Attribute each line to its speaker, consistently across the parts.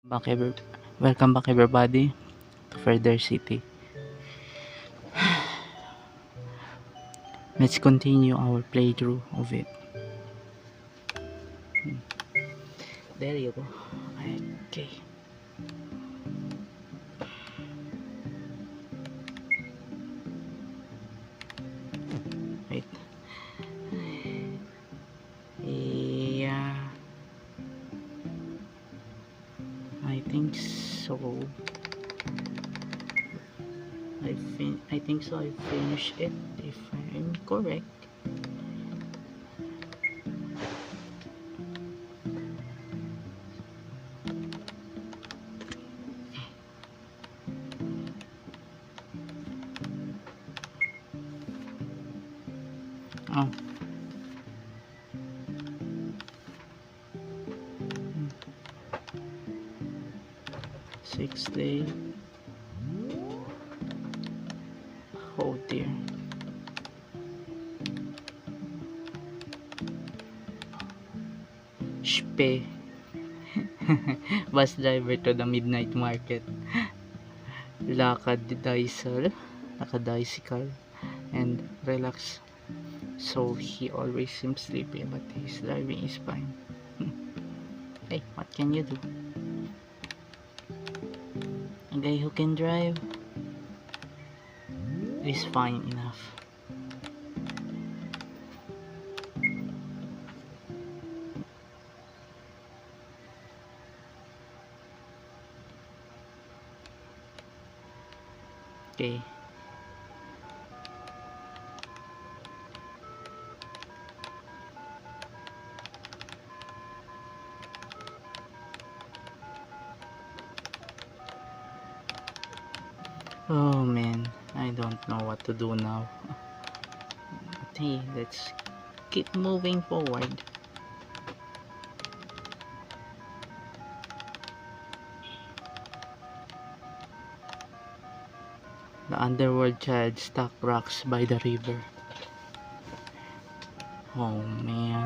Speaker 1: back every Welcome back everybody to Further City. Let's continue our playthrough of it. There you go. Okay. Wait. Yeah, I think so. I think so. I finished it if I'm correct. Oh. 6 day. Oh dear. Spe. Bus driver to the midnight market. Lakadicycle and relax. So he always seems sleepy, but his driving is fine. Hey, what can you do? A guy who can drive is fine enough. Okay. Oh man, I don't know what to do now. But hey, let's keep moving forward. The underworld child stuck rocks by the river. Oh man.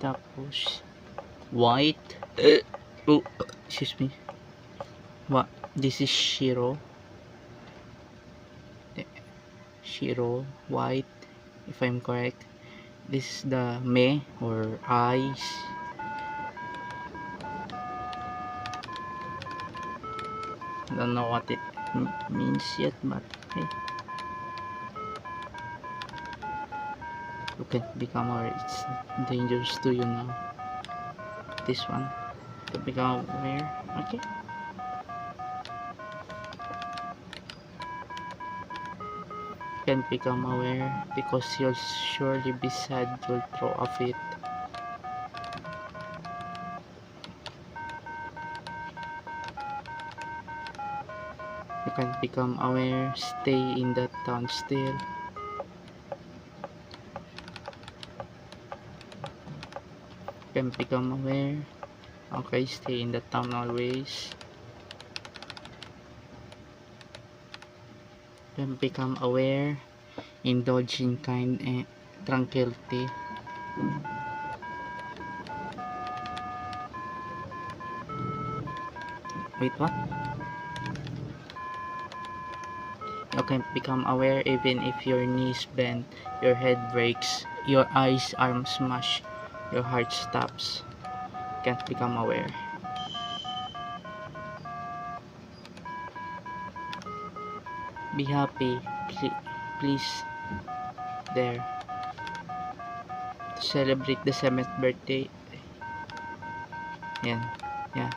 Speaker 1: Tapos white. Oh, excuse me. What? This is Shiro. Shiro white, if I'm correct. This is the me or eyes. Don't know what it means yet, but hey, you can become aware. It's dangerous to you now. This one to become aware. Okay. Can become aware because you'll surely be sad. You'll throw a fit. You can become aware. Stay in that town still. Can become aware. Okay, stay in the town always. Can become aware. Indulge in kind and tranquility. Wait, what? You can become aware even if your knees bend, your head breaks, your eyes, arms smash, your heart stops. Can't become aware. Be happy, please, there. To celebrate the 7th birthday. Yan. Yeah.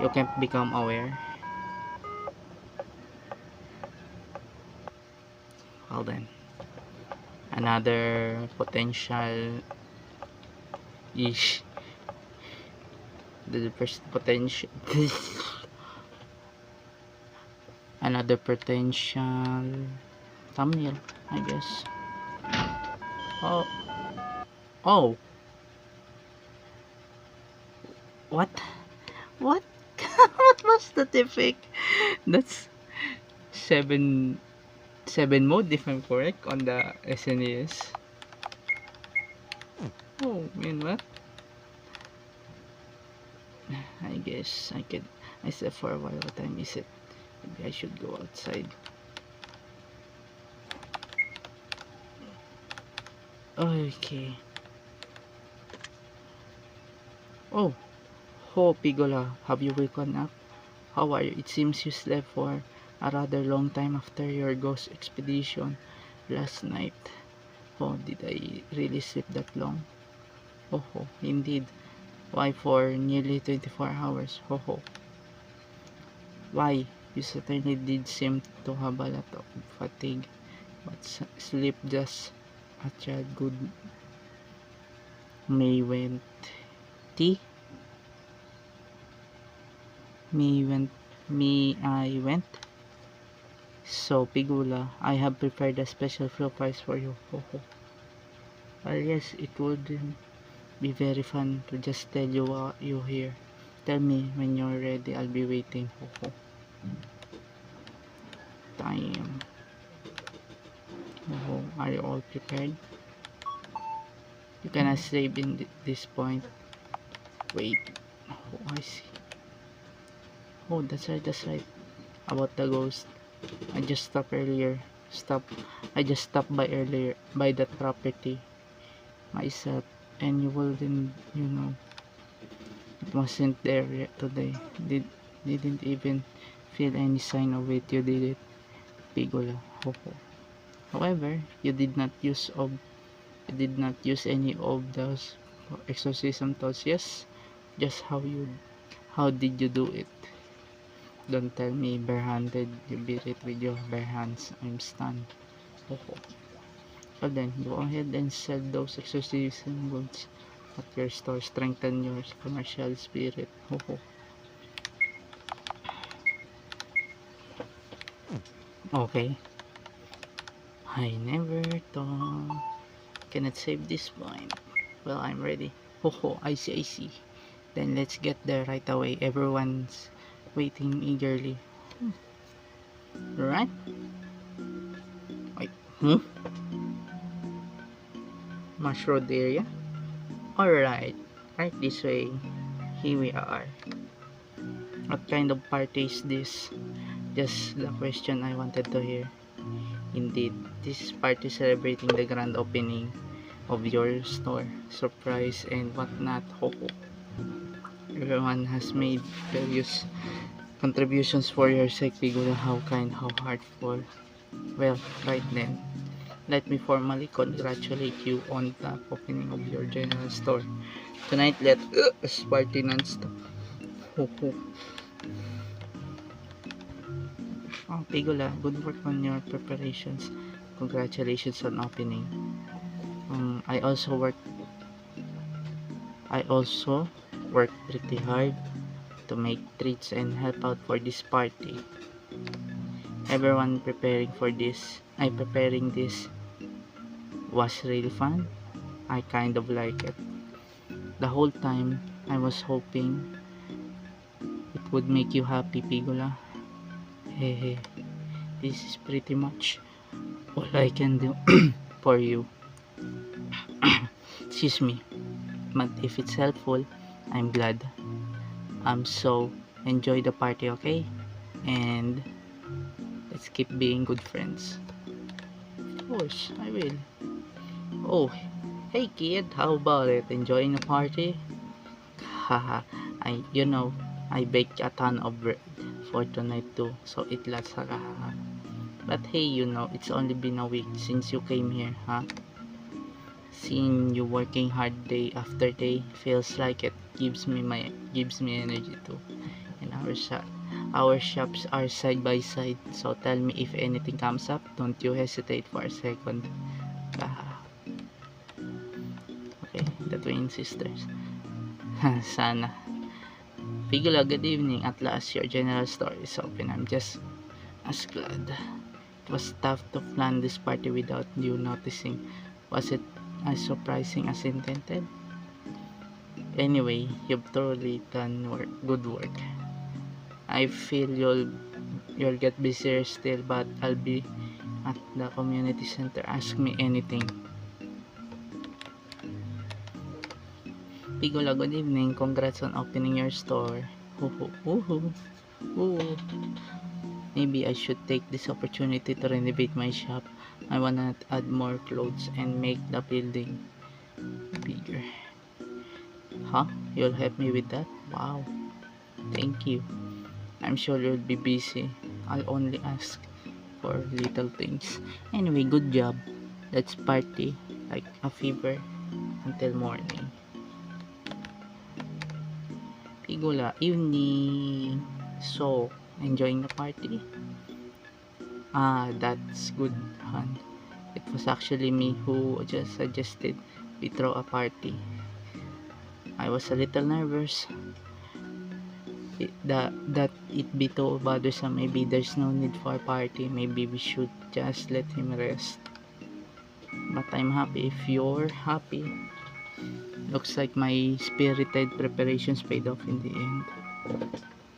Speaker 1: You can't become aware. Well then. Another potential is the first potential another potential thumbnail, I guess. Oh, oh, what? What? What was that effect? That's 7. 7 mode if I'm correct on the SNES. Oh, you know what? I guess I slept for a while. What time is it? Maybe I should go outside. Okay. Oh, Pigola, have you woken up? How are you? It seems you slept for a rather long time after your ghost expedition last night. Oh, did I really sleep that long? Oh, indeed. Why for nearly 24 hours? Oh. Why? You certainly did seem to have a lot of fatigue, but sleep just a tad good. May went tea? Me went me I went. So Pigula, I have prepared a special surprise for you. Well, yes, it would be very fun to just tell you what you hear. Tell me when you're ready. I'll be waiting. Time. Are you all prepared? You cannot save in this point. Wait. I see. That's right. That's right. About the ghost. I just stopped earlier. Stop. I just stopped by earlier by that property myself, and you wouldn't, it wasn't there yet today. Didn't even feel any sign of it. You did it, Pigola. However, you did not use any of those exorcism tools. Yes, just how did you do it? Don't tell me barehanded. You beat it with your bare hands. I'm stunned. Well then, go ahead and sell those exorcism goods at your store. Strengthen your commercial spirit. Okay. I never thought. Cannot save this point. Well, I'm ready. I see. Then let's get there right away. Everyone's waiting eagerly. Right? Wait. Marsh Road area? Alright. Right this way. Here we are. What kind of party is this? Just the question I wanted to hear. Indeed, this is party celebrating the grand opening of your store. Surprise and whatnot. Everyone has made various contributions for your sake. Figure how kind, how heartful. Well, right then, let me formally congratulate you on the opening of your general store. Tonight, let us party non-stop. Oh, Pigula, good work on your preparations. Congratulations on opening. I also worked pretty hard to make treats and help out for this party. Everyone preparing this was really fun. I kind of like it. The whole time I was hoping it would make you happy, Pigula. Hey, this is pretty much all I can do for you. Excuse me. But if it's helpful, I'm glad. So enjoy the party, okay? And let's keep being good friends. Of course, I will. Oh, hey kid, how about it? Enjoying the party? Haha, I baked a ton of bread for tonight too, so it lasts. But hey, it's only been a week since you came here, huh? Seeing you working hard day after day feels like it gives me energy too. And our shops are side by side, so tell me if anything comes up. Don't you hesitate for a second. Okay, the twin sisters. Sana. Pigula, good evening. At last, your general store is open. I'm just as glad. It was tough to plan this party without you noticing. Was it as surprising as intended? Anyway, you've thoroughly done good work. I feel you'll get busier still, but I'll be at the community center. Ask me anything. Pigola, good evening. Congrats on opening your store. Woohoo, woohoo, woo. Maybe I should take this opportunity to renovate my shop. I wanna add more clothes and make the building bigger. Huh? You'll help me with that? Wow. Thank you. I'm sure you'll be busy. I'll only ask for little things. Anyway, good job. Let's party like a fever until morning. Pigula, evening. So, enjoying the party? Ah, that's good, hon. It was actually me who just suggested we throw a party. I was a little nervous that it be too bothersome. Maybe there's no need for a party. Maybe we should just let him rest. But I'm happy if you're happy. Looks like my spirited preparations paid off in the end.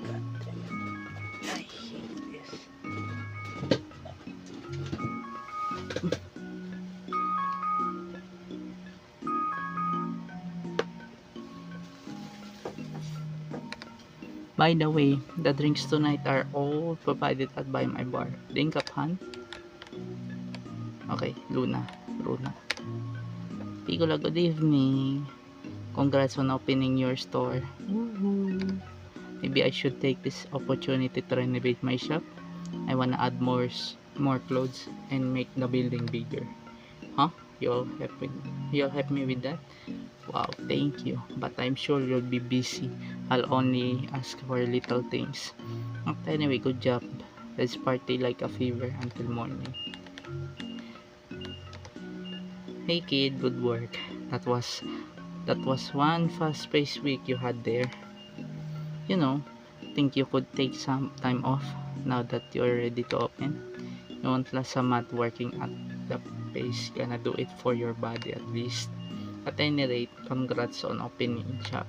Speaker 1: God damn it. I hate this. By the way, the drinks tonight are all provided at by my bar. Drink up, Han? Okay, Luna. Pigola, good evening. Congrats on opening your store. Woohoo. Maybe I should take this opportunity to renovate my shop. I wanna add more clothes and make the building bigger. Huh? You'll help me with that? Wow, thank you. But I'm sure you'll be busy. I'll only ask for little things. But anyway, good job. Let's party like a fever until morning. Hey kid, good work. That was one fast-paced week you had there. You know, think you could take some time off now that you're ready to open. You won't last a month working at the pace. Gonna do it for your body at least. At any rate, congrats on opening shop.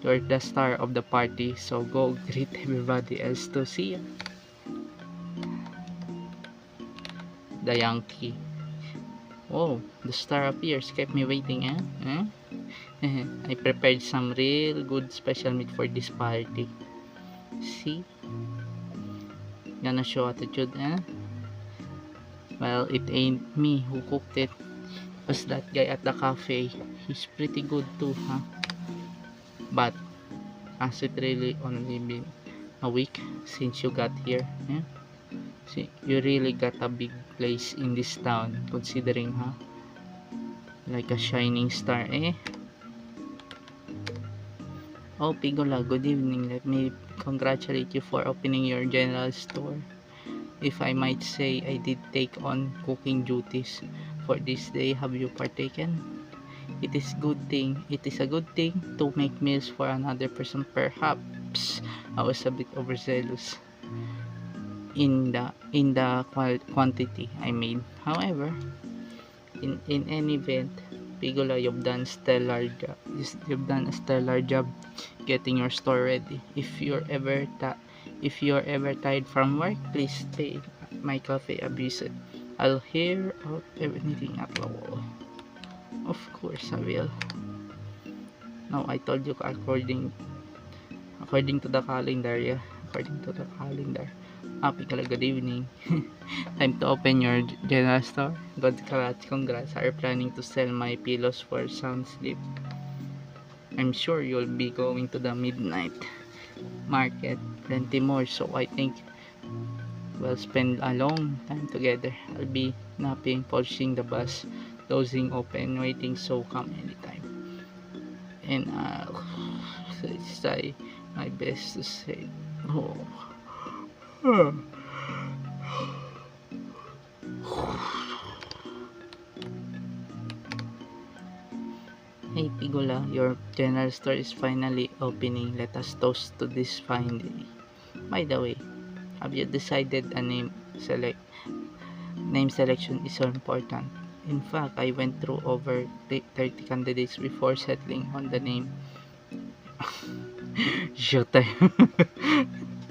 Speaker 1: You're the star of the party, so go greet everybody else to see ya. The Yankee. Oh, the star appears. Kept me waiting, eh? I prepared some real good special meat for this party. See? Gonna show attitude, eh? Well, it ain't me who cooked it. It was that guy at the cafe. He's pretty good too, huh? But has it really only been a week since you got here? Yeah? See, you really got a big place in this town, considering, huh? Like a shining star, eh? Oh, Pigola, good evening. Let me congratulate you for opening your general store. If I might say, I did take on cooking duties for this day. Have you partaken? It is a good thing to make meals for another person. Perhaps I was a bit overzealous in the quantity I made. However, in any event, Pigola, you've done a stellar job getting your store ready. If you're ever tired from work, please stay at my cafe a visit. I'll hear out everything at the wall. Of course I will. Now I told you according to the calendar, yeah. According to the calendar. Pigola, good evening. Time to open your general store. Congrats. Are you planning to sell my pillows for sound sleep? I'm sure you'll be going to the midnight market. Plenty more, so I think we'll spend a long time together. I'll be napping, polishing the bus, closing open, waiting, so come anytime. And I'll try my best to say, oh. Hey Pigola, your general store is finally opening. Let us toast to this fine day. By the way, have you decided a name selection is so important? In fact, I went through over 30 candidates before settling on the name. Showtime.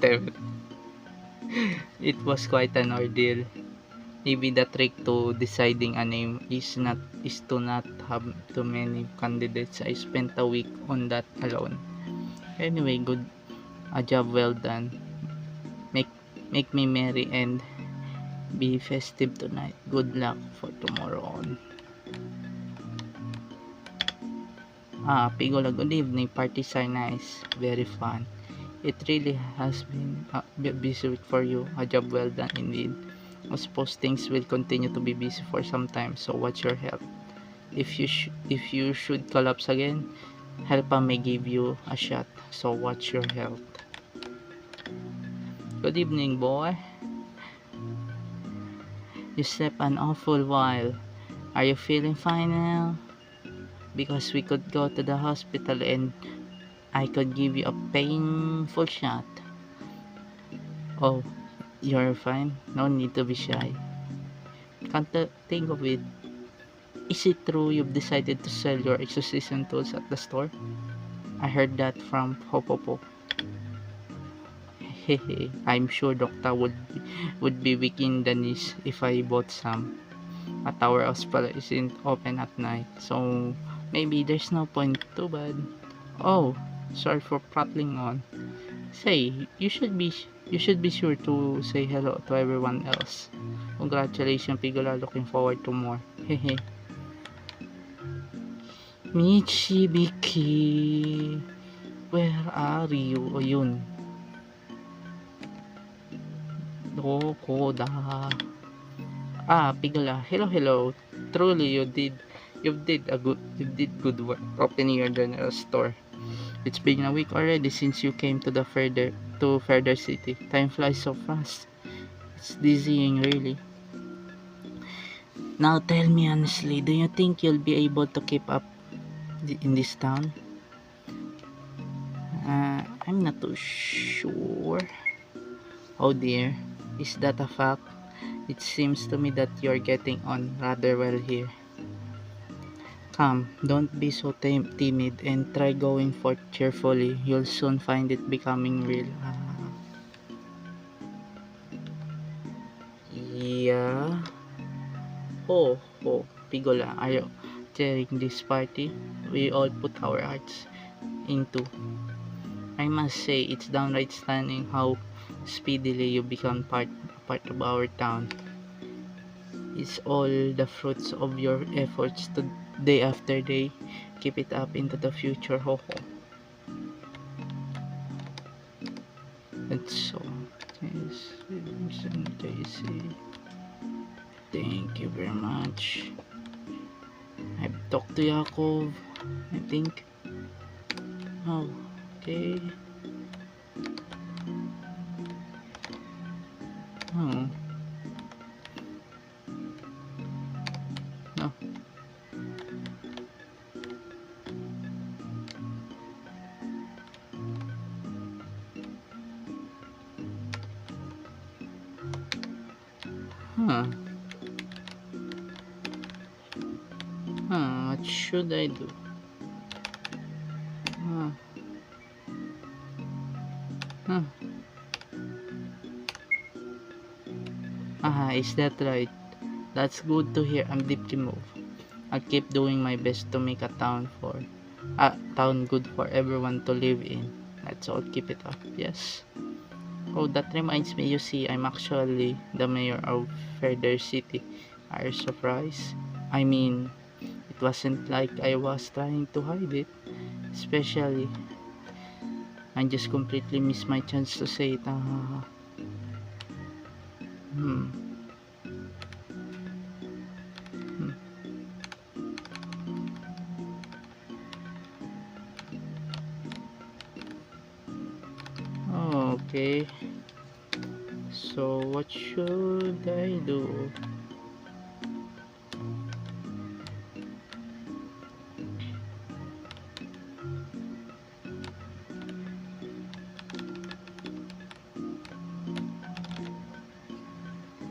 Speaker 1: Damn it. It was quite an ordeal. Maybe the trick to deciding a name is to not have too many candidates. I spent a week on that alone. Anyway, good, a job well done. Make make me merry and be festive tonight. Good luck for tomorrow on. Pigola, good evening. Parties are nice, very fun. It really has been a busy week for you. A job well done indeed. I suppose things will continue to be busy for some time. So watch your health. If you should collapse again, Helpa may give you a shot. So watch your health. Good evening, boy. You slept an awful while. Are you feeling fine now? Because we could go to the hospital and I could give you a painful shot. Oh, you're fine. No need to be shy. Can't think of it. Is it true you've decided to sell your exorcism tools at the store? I heard that from Popopo. Hehe, I'm sure Doctor would be weak in the knees if I bought some. A tower hospital isn't open at night, so maybe there's no point. Too bad. Oh, sorry for prattling on. Say, you should be sure to say hello to everyone else. Congratulations, Pigola. Looking forward to more. Hehe. Michibiki, where are you? O yun. Dokoda. Pigola. Hello. Truly, you did good work opening your general store. It's been a week already since you came to Further City. Time flies so fast. It's dizzying, really. Now tell me honestly, do you think you'll be able to keep up in this town? I'm not too sure. Oh dear, is that a fact? It seems to me that you're getting on rather well here. Come, don't be so timid and try going forth cheerfully. You'll soon find it becoming real. Yeah. Pigola, are you chairing this party we all put our hearts into? I must say, it's downright stunning how speedily you become part of our town. It's all the fruits of your efforts to day after day. Keep it up into the future, ho ho. And so, yes, Daisy. Thank you very much. I've talked to Yakov, I think. Oh, okay. Oh, no. Huh. What should I do? Huh. Huh. Is that right? That's good to hear. I'm deeply moved. I'll keep doing my best to make a town good for everyone to live in. Let's all keep it up. Yes. Oh, that reminds me. You see, I'm actually the mayor of Further City. Are you surprised? I mean, it wasn't like I was trying to hide it. Especially, I just completely missed my chance to say it. Hmm. Hmm. Okay. So what should I do?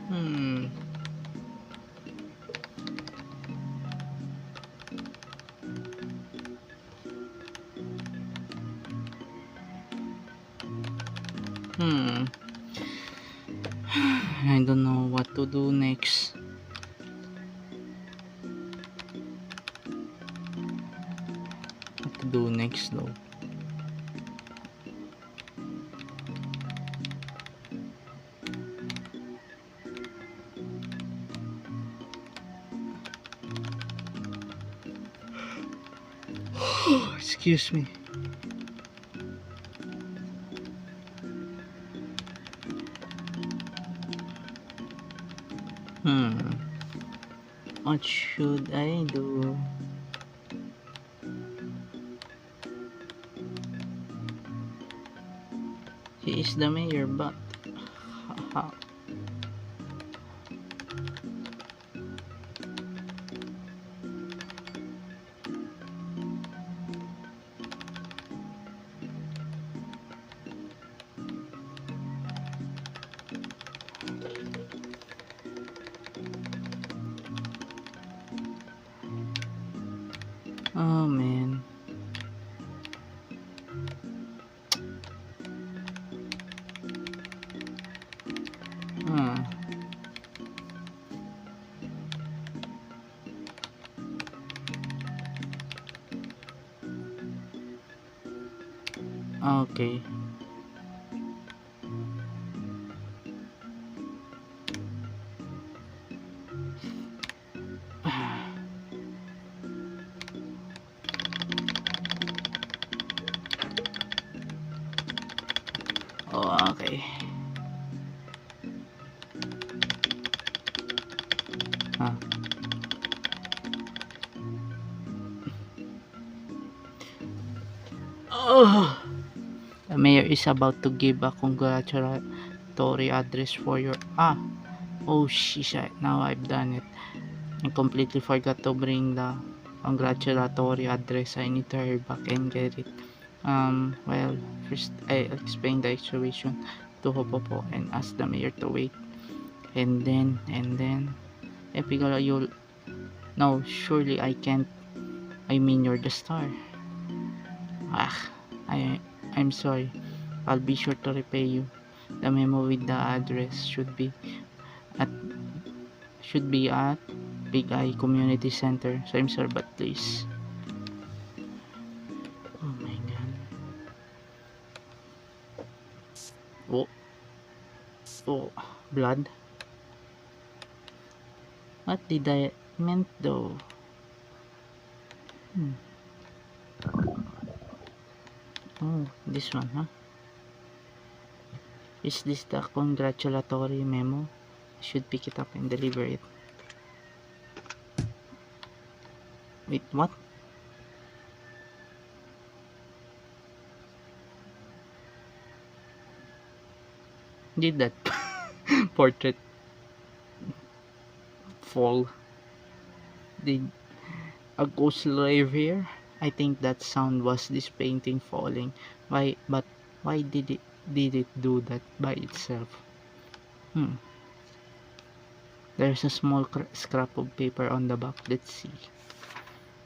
Speaker 1: Hmm. Hmm. I don't know what to do next. What to do next though? Excuse me. What should I do? He is the mayor, but haha. Oh man. Huh. Okay. Oh, okay. Huh. Oh, the mayor is about to give a congratulatory address for your oh shit, now I've done it. I completely forgot to bring the congratulatory address. I need to hurry back and get it. Well, first I explained the situation to Hopopo and asked the mayor to wait. And then, Epigalo, you'll, no, surely I can't. I mean, you're the star. Ah, I, I'm sorry. I'll be sure to repay you. The memo with the address at should be at Big Eye Community Center. So I'm sorry, but please. Oh my god. Oh, oh, blood. What did I meant though? Oh, this one, huh? Is this the congratulatory memo? I should pick it up and deliver it. Wait, what? Did that portrait fall? Did a ghost live here? I think that sound was this painting falling. But why did it do that by itself? There's a small scrap of paper on the back. Let's see.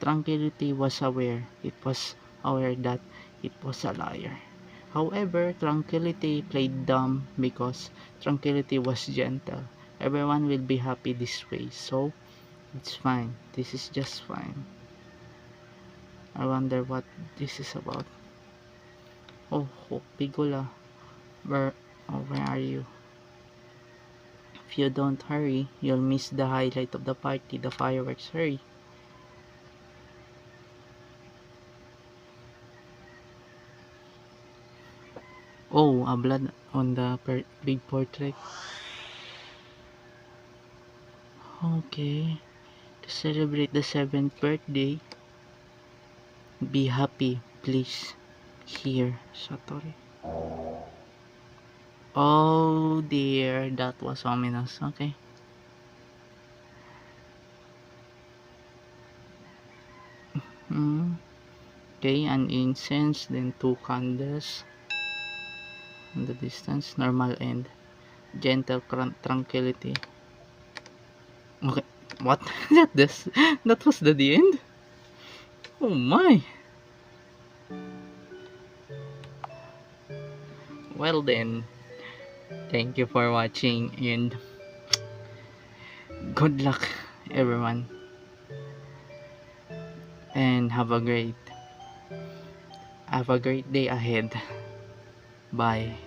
Speaker 1: Tranquility was aware that it was a liar. However, Tranquility played dumb because Tranquility was gentle. Everyone will be happy this way, so it's fine. This is just fine. I wonder what this is about. Oh, Pigula, where, where are you? If you don't hurry, you'll miss the highlight of the party, the fireworks. Hurry. Oh, a blood on the big portrait. Okay. To celebrate the 7th birthday, be happy, please. Here, Satori. Oh dear, that was ominous. Okay. Okay, an incense, then 2 candles. In the distance, normal and gentle tranquility. Okay, what? that was the end? Oh my. Well then, thank you for watching and Good luck, everyone, and have a great day ahead. Bye.